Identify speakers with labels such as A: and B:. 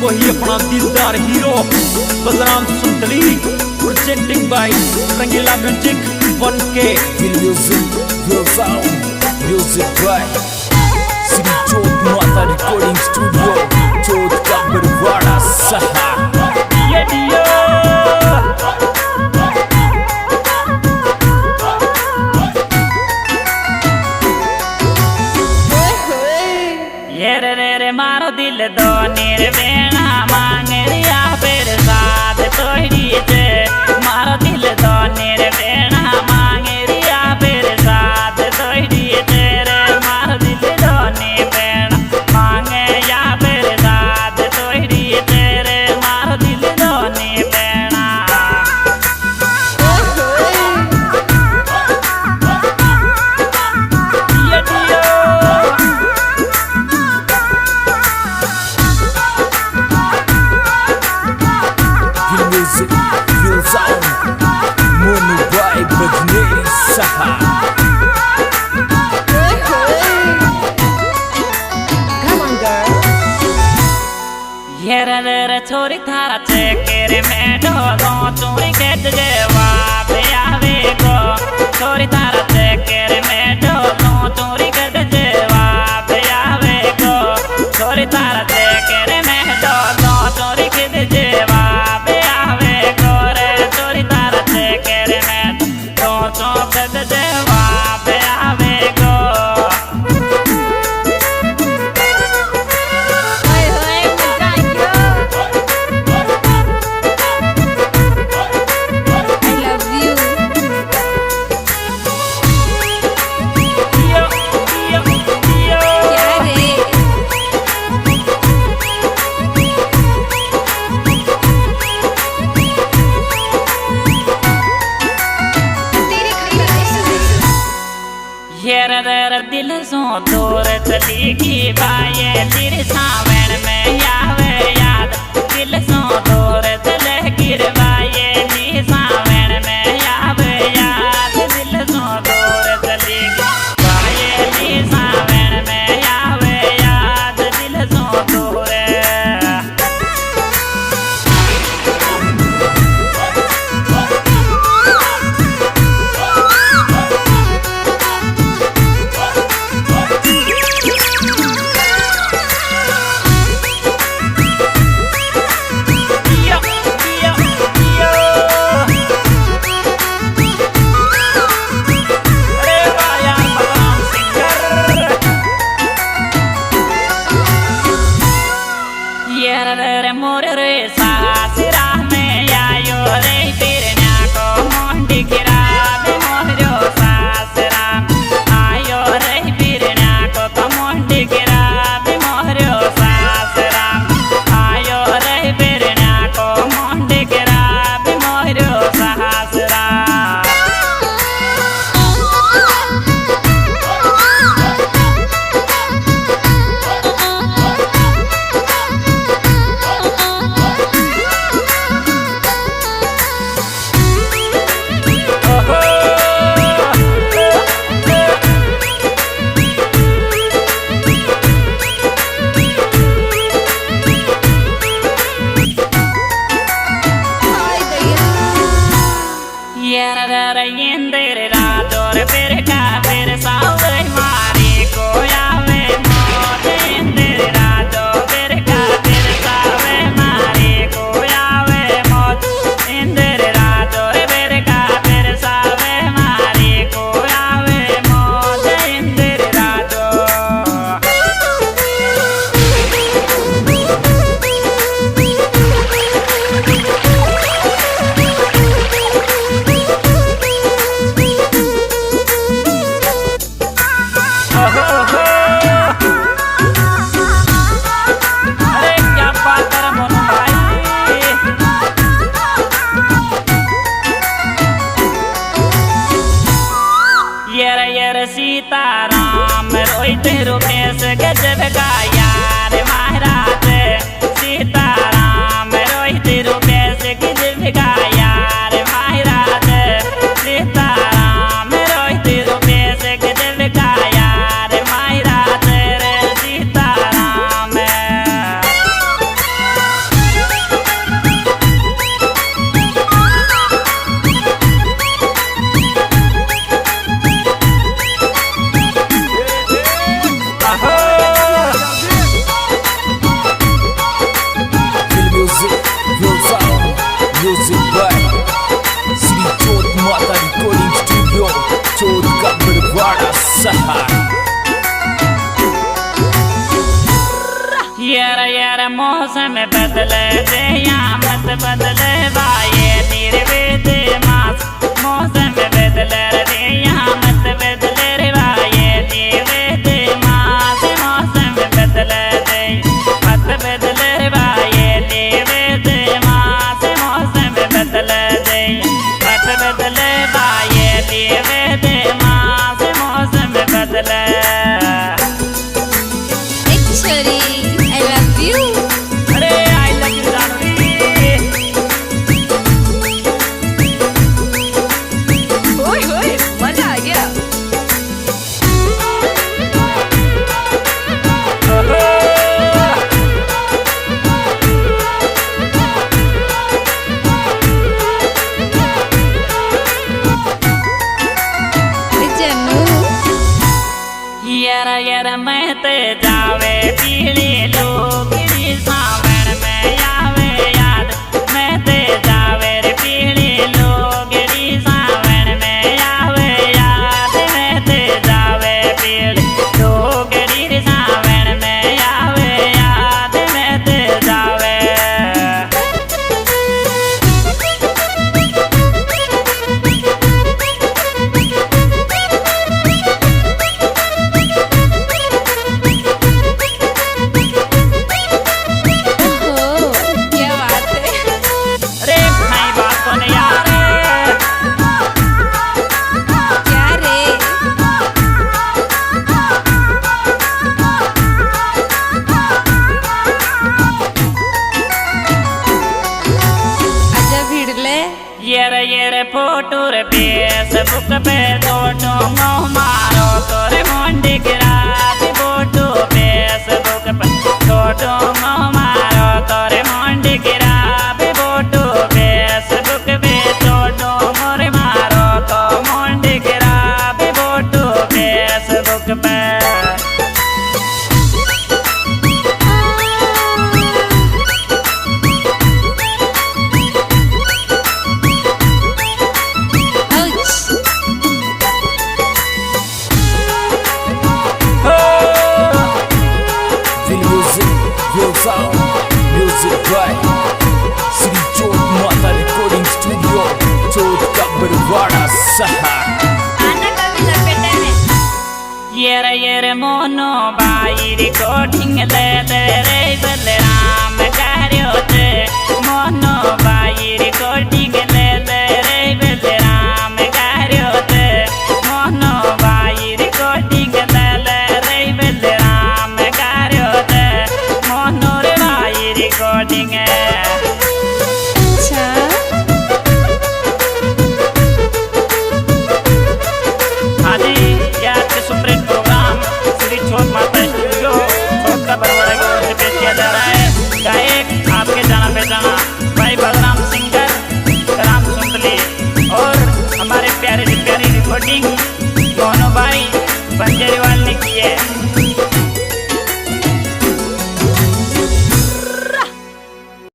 A: वही अपना दिलदार hero Balram Sundari presenting by Rangila music 1K
B: music, real sound, music by Sri Jodh Mata Recording Studio, Jodh ka Barwada Saha.
C: रे मारो दिल दो निर्वेणा मांग रिया फिर साथ तोड़ी जे मारो दिल दो निर्वेणा मांग रिया फिर साथ तोड़ी जे रे मारो दिल दो निर्वेणा मांग या फिर साथ तोड़ी जे रे मारो दिल दो निर्वेणा
B: Music, real sound, Monu by Bajneri Saha.
D: Come on, girl.
C: रे छोरी थारा चेकेरे में ढोलो चोरी के जवाब आवे गो छोरी थारा चेकेरे में ढोलो चोरी के जवाब आवे गो छोरी थारा चेकेरे में ढोलो चोरी के जवाब आवे गो रे छोरी थारा चेकेरे में ढोलो के जवाब आवे गो दिल सो दूर चली बाये तेरे सावन में आवे याद दिल सो दूर चले गिरवाए नी सावन में आवे याद दिल सो दूर चली बाये नी सावन में आवे याद दिल सो दूर रे मोर रे सासरा में आयो रे पिरना को मोंडी गिरा दे मोहरो सासरा आयो रे पिरना को मोंडी गिरा दे मोहरो सासरा आयो रे पिरना को मोंडी गिरा दे मोहरो सासरा यार मौसम बदले दे या मत बदले बाये निर्वेद मास मौसम बदले रे या मत बदले रे बाये निर्वेद मास मौसम बदले दे मत बदले रे बाये निर्वेद मास मौसम बदले दे मत बदले बाये निर्वेद मास मौसम बदले
E: Actually, I love you.
C: अरे आई लव यू जानवी
E: ओए होए मजा आ गया जानू
C: यार मैं ते जावे पीली लोगड़ी सावन में आवे याद मैं ते जावे रे पीली लोगड़ी सावन में आवे याद मैं ते जावे पीली लोगड़ी सावन में आवे याद मैं ते जावे
E: ओहो क्या बात है
C: अरे भाई बात को नहीं यार
E: क्या रे आजा भिड़ले
C: ये फोटो रे फेसबुक पे फोटो मारो तोरे मोंडी गिरात फोटो फेसबुक पे फोटो मारो तोरे मोंडी गिरात फोटो फेसबुक पे फोटो मोरे मारो तो Maundy गिरात photo Facebook Pay
E: ouch
B: Feel music, feel sound, music by Sri Jot Mata Recording Studio, Jot ka Barwada Saha.
E: आना कभी लपेटे में
C: ये मोनो बाई रिकॉर्डिंग ले दे रे